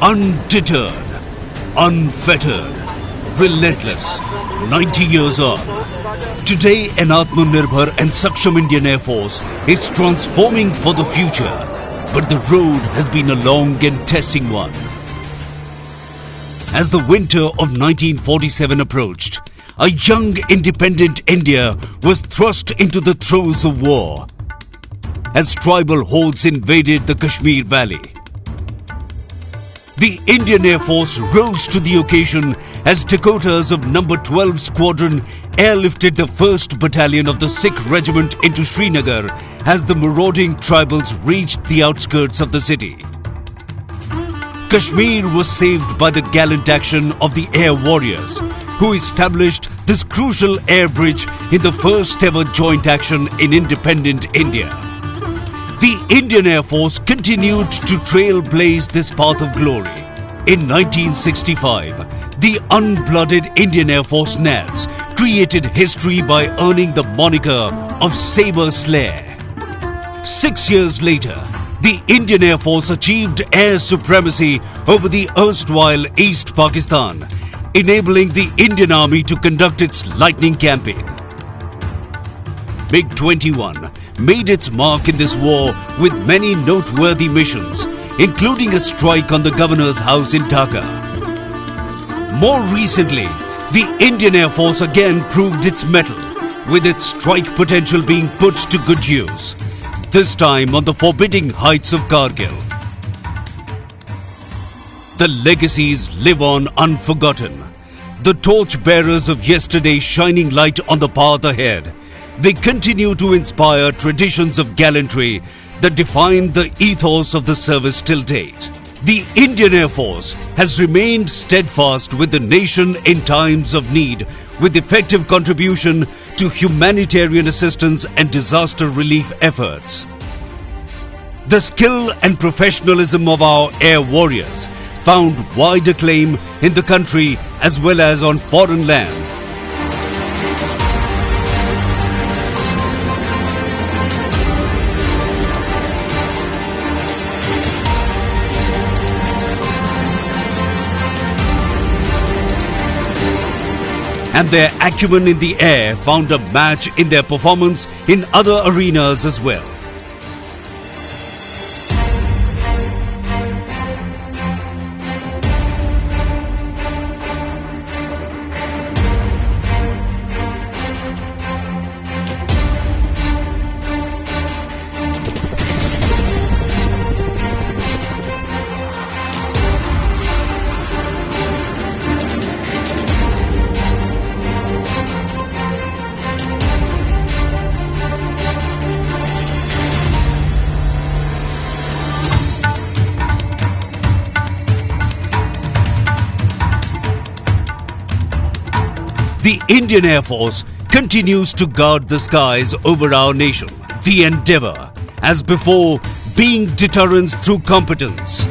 Undeterred, unfettered, relentless, 90 years on. Today, an Atmanirbhar and Saksham Indian Air Force is transforming for the future. But the road has been a long and testing one. As the winter of 1947 approached, a young independent India was thrust into the throes of war as tribal hordes invaded the Kashmir Valley. The Indian Air Force rose to the occasion as Dakotas of No. 12 Squadron airlifted the 1st Battalion of the Sikh Regiment into Srinagar as the marauding tribals reached the outskirts of the city. Kashmir was saved by the gallant action of the Air Warriors, who established this crucial air bridge in the first ever joint action in independent India. The Indian Air Force continued to trailblaze this path of glory. In 1965, the unblooded Indian Air Force Nats created history by earning the moniker of Sabre Slayer. 6 years later, the Indian Air Force achieved air supremacy over the erstwhile East Pakistan, enabling the Indian Army to conduct its lightning campaign. MiG-21 made its mark in this war with many noteworthy missions, including a strike on the governor's house in Dhaka. More recently, the Indian Air Force again proved its mettle, with its strike potential being put to good use, this time on the forbidding heights of Kargil. The legacies live on unforgotten. The torchbearers of yesterday shining light on the path ahead. They continue to inspire traditions of gallantry that define the ethos of the service till date. The Indian Air Force has remained steadfast with the nation in times of need, with effective contribution to humanitarian assistance and disaster relief efforts. The skill and professionalism of our air warriors found wide acclaim in the country as well as on foreign land. And their acumen in the air found a match in their performance in other arenas as well. The Indian Air Force continues to guard the skies over our nation. The endeavor, as before, being deterrence through competence.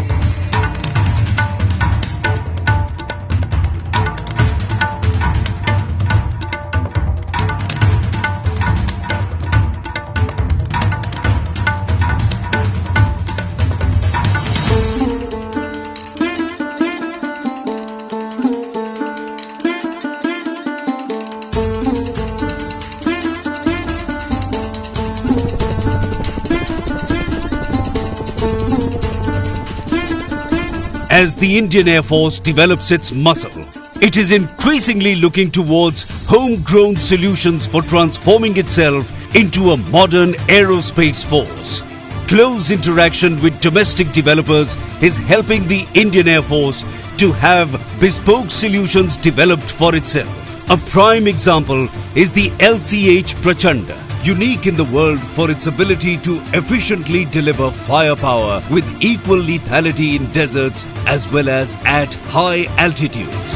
As the Indian Air Force develops its muscle, it is increasingly looking towards homegrown solutions for transforming itself into a modern aerospace force. Close interaction with domestic developers is helping the Indian Air Force to have bespoke solutions developed for itself. A prime example is the LCH Prachanda, unique in the world for its ability to efficiently deliver firepower with equal lethality in deserts as well as at high altitudes.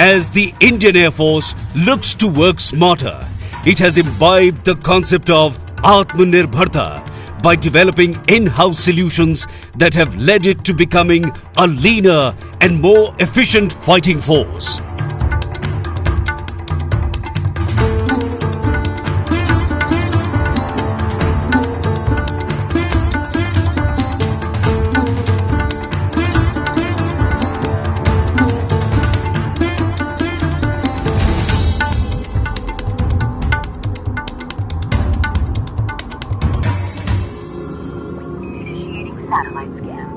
As the Indian Air Force looks to work smarter, it has imbibed the concept of Atmanirbharta by developing in-house solutions that have led it to becoming a leaner and more efficient fighting force. Satellite scan.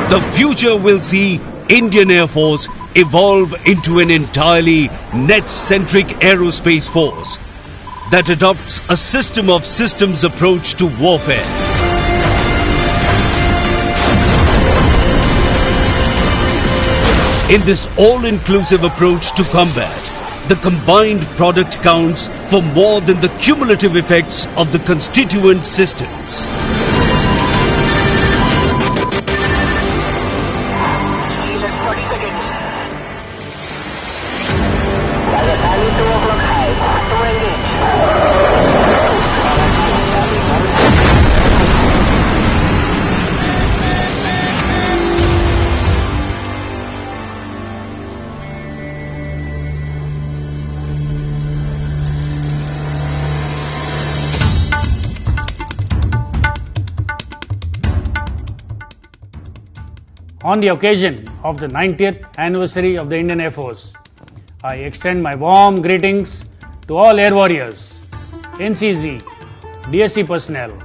The future will see Indian Air Force evolve into an entirely net-centric aerospace force that adopts a system of systems approach to warfare. In this all-inclusive approach to combat, the combined product counts for more than the cumulative effects of the constituent systems. On the occasion of the 90th anniversary of the Indian Air Force, I extend my warm greetings to all Air Warriors, NCZ, DSC personnel,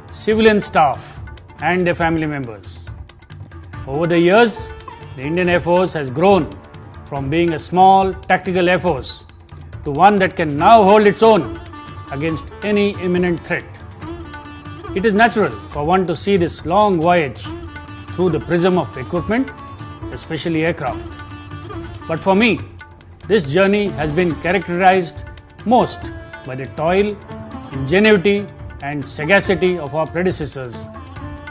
civilian staff and their family members. Over the years, the Indian Air Force has grown from being a small tactical air force to one that can now hold its own against any imminent threat. It is natural for one to see this long voyage through the prism of equipment, especially aircraft. But for me, this journey has been characterized most by the toil, ingenuity and sagacity of our predecessors,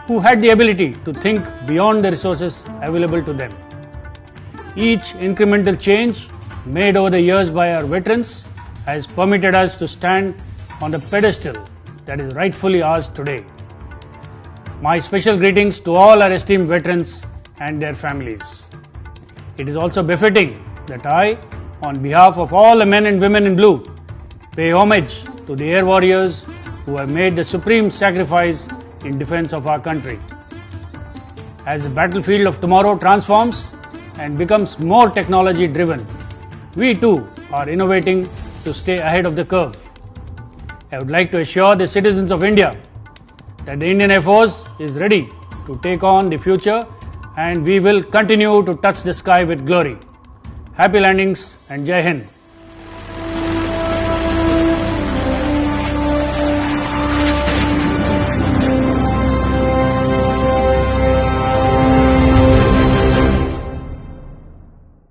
who had the ability to think beyond the resources available to them. Each incremental change made over the years by our veterans has permitted us to stand on the pedestal that is rightfully ours today. My special greetings to all our esteemed veterans and their families. It is also befitting that I, on behalf of all the men and women in blue, pay homage to the air warriors who have made the supreme sacrifice in defense of our country. As the battlefield of tomorrow transforms and becomes more technology driven, we too are innovating to stay ahead of the curve. I would like to assure the citizens of India that the Indian Air Force is ready to take on the future, and we will continue to touch the sky with glory. Happy landings and Jai Hind.